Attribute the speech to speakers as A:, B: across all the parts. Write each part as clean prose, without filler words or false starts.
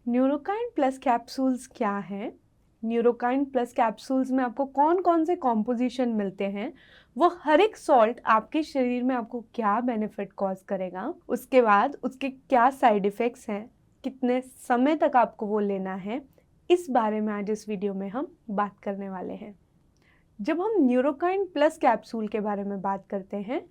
A: Neurokine plus capsules क्या है? Neurokine plus capsules में आपको कौन कौन से कॉम्पोजिशन मिलते हैं, वो हर एक सॉल्ट आपके शरीर में आपको क्या बेनिफिट कॉज करेगा, उसके बाद उसके क्या साइड इफ़ेक्ट्स हैं, कितने समय तक आपको वो लेना है, इस बारे में आज इस वीडियो में हम बात करने वाले हैं। जब हम न्यूरोकाइन प्लस कैप्सूल के बारे में बात करते हैं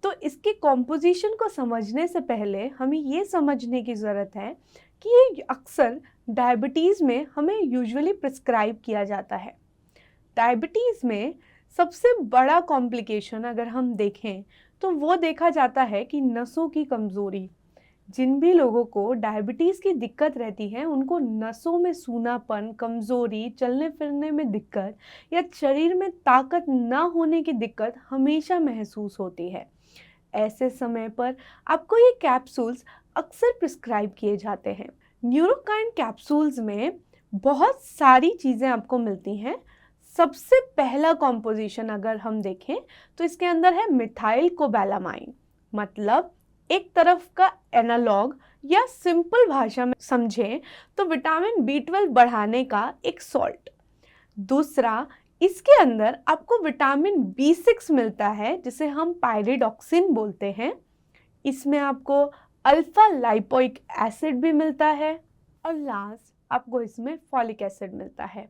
A: तो इसके कॉम्पोजिशन को समझने से पहले हमें ये समझने की ज़रूरत है कि ये अक्सर डायबिटीज़ में हमें यूजुअली प्रिस्क्राइब किया जाता है। डायबिटीज़ में सबसे बड़ा कॉम्प्लिकेशन अगर हम देखें तो वो देखा जाता है कि नसों की कमज़ोरी। जिन भी लोगों को डायबिटीज़ की दिक्कत रहती है उनको नसों में सूनापन, कमज़ोरी, चलने फिरने में दिक्कत या शरीर में ताकत ना होने की दिक्कत हमेशा महसूस होती है। ऐसे समय पर आपको ये कैप्सूल्स अक्सर प्रिस्क्राइब किए जाते हैं। न्यूरोकाइन कैप्सूल्स में बहुत सारी चीज़ें आपको मिलती हैं। सबसे पहला कॉम्पोजिशन अगर हम देखें तो इसके अंदर है मिथाइल कोबैलामाइन, मतलब एक तरफ का एनालॉग या सिंपल भाषा में समझें तो विटामिन B12 बढ़ाने का एक सॉल्ट। दूसरा, इसके अंदर आपको विटामिन B6 मिलता है जिसे हम पायरिडॉक्सिन बोलते हैं। इसमें आपको अल्फा लाइपोइक एसिड भी मिलता है और लास्ट आपको इसमें फॉलिक एसिड मिलता है।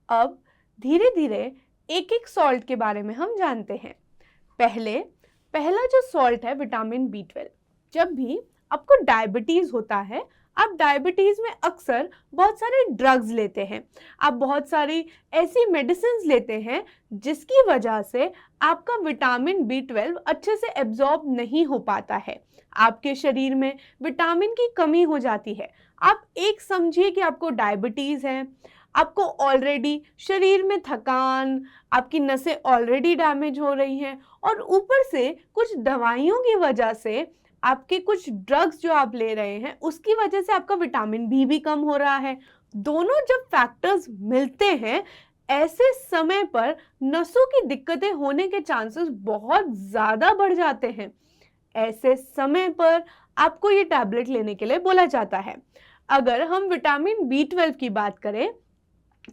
A: अब धीरे धीरे एक एक सॉल्ट के बारे में हम जानते हैं। पहला जो सॉल्ट है विटामिन B12। जब भी आपको डायबिटीज़ होता है, आप डायबिटीज़ में अक्सर बहुत सारे ड्रग्स लेते हैं, आप बहुत सारी ऐसी मेडिसिन्स लेते हैं जिसकी वजह से आपका विटामिन B12 अच्छे से एब्जॉर्ब नहीं हो पाता है। आपके शरीर में विटामिन की कमी हो जाती है। आप एक समझिए कि आपको डायबिटीज़ है, आपको ऑलरेडी शरीर में थकान, आपकी नसें ऑलरेडी डैमेज हो रही हैं और ऊपर से कुछ दवाइयों की वजह से आपके कुछ ड्रग्स जो आप ले रहे हैं उसकी वजह से आपका विटामिन B भी कम हो रहा है। दोनों जब फैक्टर्स मिलते हैं, ऐसे समय पर नसों की दिक्कतें होने के चांसेस बहुत ज़्यादा बढ़ जाते हैं। ऐसे समय पर आपको ये टैबलेट लेने के लिए बोला जाता है। अगर हम विटामिन B12 की बात करें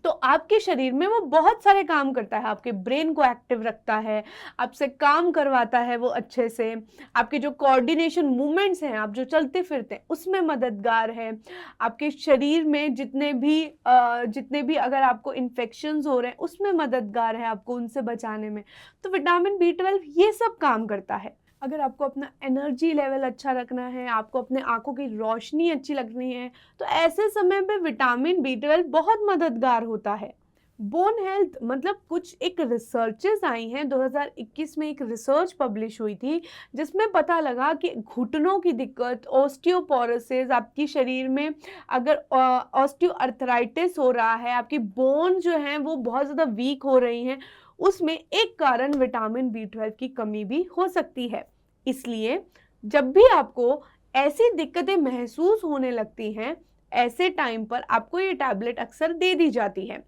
A: तो आपके शरीर में वो बहुत सारे काम करता है। आपके ब्रेन को एक्टिव रखता है, आपसे काम करवाता है वो अच्छे से, आपके जो कोऑर्डिनेशन मूवमेंट्स हैं, आप जो चलते फिरते हैं उसमें मददगार है। आपके शरीर में जितने भी अगर आपको इन्फेक्शंस हो रहे हैं उसमें मददगार है, आपको उनसे बचाने में। तो विटामिन B12 ये सब काम करता है। अगर आपको अपना एनर्जी लेवल अच्छा रखना है, आपको अपने आंखों की रोशनी अच्छी लगनी है, तो ऐसे समय पे विटामिन B12 बहुत मददगार होता है। बोन हेल्थ मतलब कुछ एक रिसर्चेस आई हैं। 2021 में एक रिसर्च पब्लिश हुई थी जिसमें पता लगा कि घुटनों की दिक्कत, ऑस्टियोपोरोसिस, आपकी शरीर में अगर ऑस्टियोआर्थराइटिस हो रहा है, आपकी बोन जो हैं वो बहुत ज़्यादा वीक हो रही हैं, उसमें एक कारण विटामिन B12 की कमी भी हो सकती है। इसलिए जब भी आपको ऐसी दिक्कतें महसूस होने लगती हैं, ऐसे टाइम पर आपको ये टैबलेट अक्सर दे दी जाती है।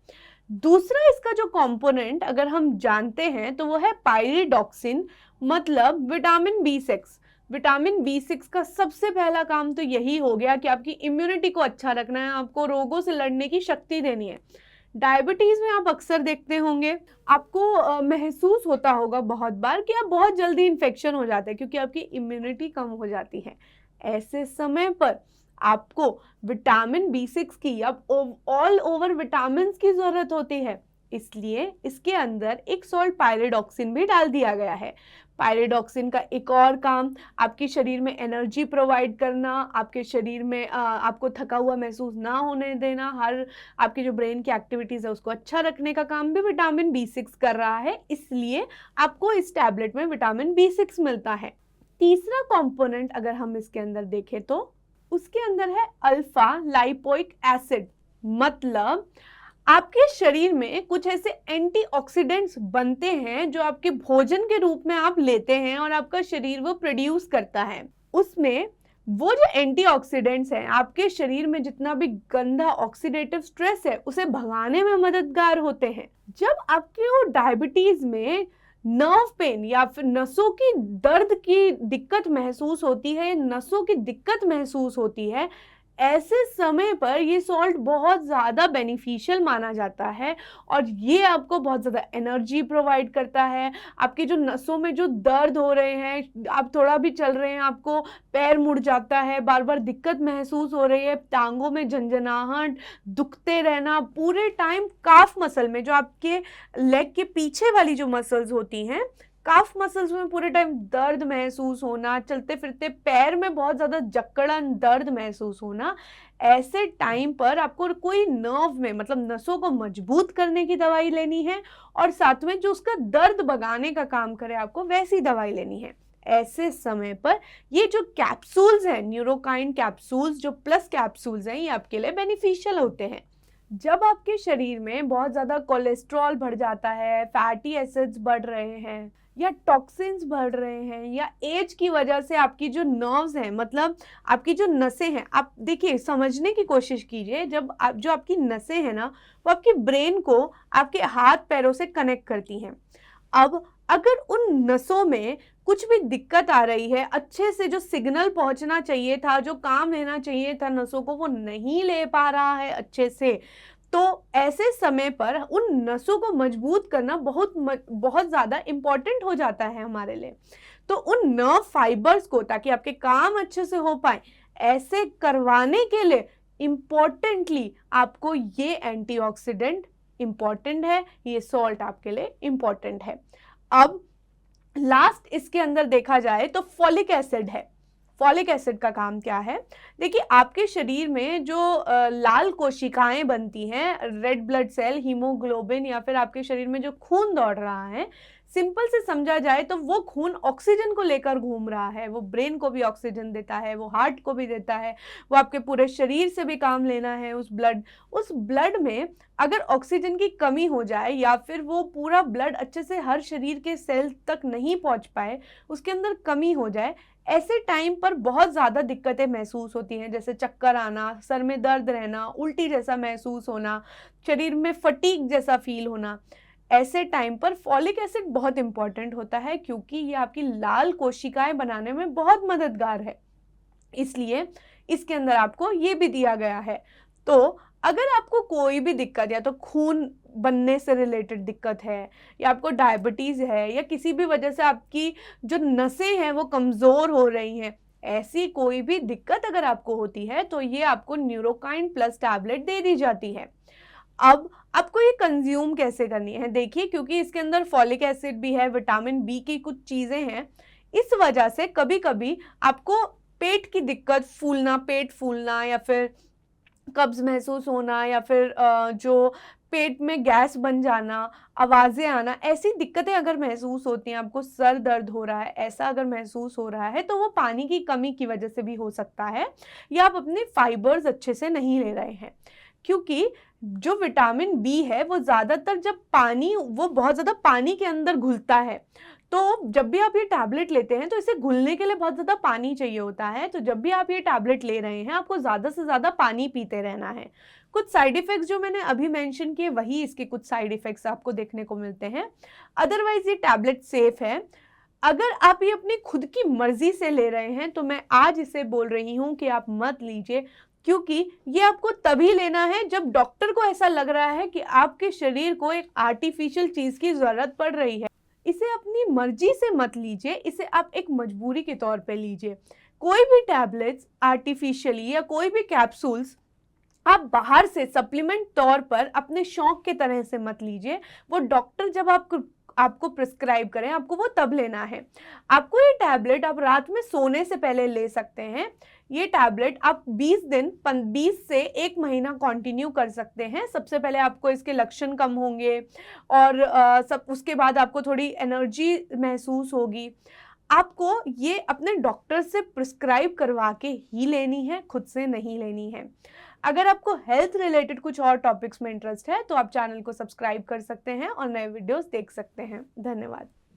A: दूसरा इसका जो कंपोनेंट अगर हम जानते हैं तो वो है पायरिडॉक्सिन, मतलब विटामिन B6। विटामिन B6 का सबसे पहला काम तो यही हो गया कि आपकी इम्यूनिटी को अच्छा रखना है, आपको रोगों से लड़ने की शक्ति देनी है। डायबिटीज़ में आप अक्सर देखते होंगे, आपको महसूस होता होगा बहुत बार कि आप बहुत जल्दी इन्फेक्शन हो जाते हैं क्योंकि आपकी इम्यूनिटी कम हो जाती है। ऐसे समय पर आपको विटामिन B6 की, अब ऑल ओवर विटामिन की ज़रूरत होती है। इसलिए इसके अंदर एक सॉल्ट पायरिडॉक्सिन भी डाल दिया गया है। पायरिडॉक्सिन का एक और काम आपके शरीर में एनर्जी प्रोवाइड करना, आपके शरीर में आपको थका हुआ महसूस ना होने देना, हर आपकी जो ब्रेन की एक्टिविटीज़ है उसको अच्छा रखने का काम भी विटामिन B6 कर रहा है। इसलिए आपको इस टैबलेट में विटामिन B6 मिलता है। तीसरा कंपोनेंट अगर हम इसके अंदर देखें तो उसके अंदर है अल्फा लाइपोइक एसिड, मतलब आपके शरीर में कुछ ऐसे एंटीऑक्सीडेंट्स बनते हैं जो आपके भोजन के रूप में आप लेते हैं और आपका शरीर वो प्रोड्यूस करता है। उसमें वो जो एंटीऑक्सीडेंट्स हैं आपके शरीर में जितना भी गंदा ऑक्सीडेटिव स्ट्रेस है उसे भगाने में मददगार होते हैं। जब आपके डायबिटीज में नर्व पेन या फिर नसों की दर्द की दिक्कत महसूस होती है, नसों की दिक्कत महसूस होती है, ऐसे समय पर ये सॉल्ट बहुत ज़्यादा बेनिफिशियल माना जाता है और ये आपको बहुत ज़्यादा एनर्जी प्रोवाइड करता है। आपके जो नसों में जो दर्द हो रहे हैं, आप थोड़ा भी चल रहे हैं आपको पैर मुड़ जाता है, बार बार दिक्कत महसूस हो रही है, टांगों में झंझनाहट, दुखते रहना पूरे टाइम, काफ मसल में जो आपके लेग के पीछे वाली जो मसल्स होती हैं, काफ मसल्स में पूरे टाइम दर्द महसूस होना, चलते फिरते पैर में बहुत ज़्यादा जकड़न दर्द महसूस होना, ऐसे टाइम पर आपको कोई नर्व में मतलब नसों को मजबूत करने की दवाई लेनी है और साथ में जो उसका दर्द भगाने का काम करे आपको वैसी दवाई लेनी है। ऐसे समय पर ये जो कैप्सूल्स हैं, न्यूरोकाइन कैप्सूल्स, जो प्लस कैप्सूल्स हैं, ये आपके लिए बेनिफिशियल होते हैं। जब आपके शरीर में बहुत ज़्यादा कोलेस्ट्रॉल बढ़ जाता है, फैटी एसिड्स बढ़ रहे हैं या टॉक्सिन्स बढ़ रहे हैं या एज की वजह से आपकी जो नर्व्स हैं, मतलब आपकी जो नसें हैं, आप देखिए समझने की कोशिश कीजिए, जब आप जो आपकी नसें हैं ना, वो आपकी ब्रेन को आपके हाथ पैरों से कनेक्ट करती हैं। अब अगर उन नसों में कुछ भी दिक्कत आ रही है, अच्छे से जो सिग्नल पहुंचना चाहिए था, जो काम लेना चाहिए था नसों को, वो नहीं ले पा रहा है अच्छे से, तो ऐसे समय पर उन नसों को मजबूत करना बहुत ज़्यादा इम्पॉर्टेंट हो जाता है हमारे लिए। तो उन नर्व फाइबर्स को, ताकि आपके काम अच्छे से हो पाए, ऐसे करवाने के लिए इम्पॉर्टेंटली आपको ये एंटीऑक्सीडेंट इम्पॉर्टेंट है, ये सॉल्ट आपके लिए इम्पॉर्टेंट है। अब लास्ट इसके अंदर देखा जाए तो फॉलिक एसिड है। फॉलिक एसिड का काम क्या है? देखिए, आपके शरीर में जो लाल कोशिकाएं बनती हैं, रेड ब्लड सेल, हीमोग्लोबिन, या फिर आपके शरीर में जो खून दौड़ रहा है, सिंपल से समझा जाए तो वो खून ऑक्सीजन को लेकर घूम रहा है। वो ब्रेन को भी ऑक्सीजन देता है, वो हार्ट को भी देता है, वो आपके पूरे शरीर से भी काम लेना है। उस ब्लड में अगर ऑक्सीजन की कमी हो जाए या फिर वो पूरा ब्लड अच्छे से हर शरीर के सेल तक नहीं पहुंच पाए, उसके अंदर कमी हो जाए, ऐसे टाइम पर बहुत ज़्यादा दिक्कतें महसूस होती हैं, जैसे चक्कर आना, सर में दर्द रहना, उल्टी जैसा महसूस होना, शरीर में फटीग जैसा फील होना। ऐसे टाइम पर फॉलिक एसिड बहुत इंपॉर्टेंट होता है, क्योंकि ये आपकी लाल कोशिकाएं बनाने में बहुत मददगार है। इसलिए इसके अंदर आपको ये भी दिया गया है। तो अगर आपको कोई भी दिक्कत, या तो खून बनने से रिलेटेड दिक्कत है, या आपको डायबिटीज़ है, या किसी भी वजह से आपकी जो नसें हैं वो कमज़ोर हो रही हैं, ऐसी कोई भी दिक्कत अगर आपको होती है, तो ये आपको न्यूरोकाइन प्लस टैबलेट दे दी जाती है। अब आपको ये कंज्यूम कैसे करनी है? देखिए, क्योंकि इसके अंदर फॉलिक एसिड भी है, विटामिन बी की कुछ चीज़ें हैं, इस वजह से कभी कभी आपको पेट की दिक्कत, फूलना, पेट फूलना, या फिर कब्ज महसूस होना, या फिर जो पेट में गैस बन जाना, आवाज़ें आना, ऐसी दिक्कतें अगर महसूस होती हैं, आपको सर दर्द हो रहा है, ऐसा अगर महसूस हो रहा है, तो वो पानी की कमी की वजह से भी हो सकता है, या आप अपने फाइबर्स अच्छे से नहीं ले रहे हैं। क्योंकि जो विटामिन बी है वो ज़्यादातर जब वो बहुत ज़्यादा पानी के अंदर घुलता है, तो जब भी आप ये टैबलेट लेते हैं तो इसे घुलने के लिए बहुत ज़्यादा पानी चाहिए होता है। तो जब भी आप ये टैबलेट ले रहे हैं, आपको ज़्यादा से ज़्यादा पानी पीते रहना है। कुछ साइड इफ़ेक्ट्स जो मैंने अभी मेंशन किए, वही इसके कुछ साइड इफ़ेक्ट्स आपको देखने को मिलते हैं। अदरवाइज ये टैबलेट सेफ है। अगर आप ये अपनी खुद की मर्जी से ले रहे हैं, तो मैं आज इसे बोल रही हूँ कि आप मत लीजिए, क्योंकि ये आपको तभी लेना है जब डॉक्टर को ऐसा लग रहा है कि आपके शरीर को एक आर्टिफिशियल चीज़ की ज़रूरत पड़ रही है। इसे अपनी मर्जी से मत लीजिए, इसे आप एक मजबूरी के तौर पे लीजिए। कोई भी टैबलेट्स आर्टिफिशियली या कोई भी कैप्सूल्स आप बाहर से सप्लीमेंट तौर पर अपने शौक के तरह से मत लीजिए। वो डॉक्टर जब आपको प्रिस्क्राइब करें, आपको वो तब लेना है। आपको ये टैबलेट आप रात में सोने से पहले ले सकते हैं। ये टैबलेट आप 20 से 1 महीना कंटिन्यू कर सकते हैं। सबसे पहले आपको इसके लक्षण कम होंगे और उसके बाद आपको थोड़ी एनर्जी महसूस होगी। आपको ये अपने डॉक्टर से प्रिस्क्राइब करवा के ही लेनी है, खुद से नहीं लेनी है। अगर आपको हेल्थ रिलेटेड कुछ और टॉपिक्स में इंटरेस्ट है, तो आप चैनल को सब्सक्राइब कर सकते हैं और नए वीडियोस देख सकते हैं। धन्यवाद।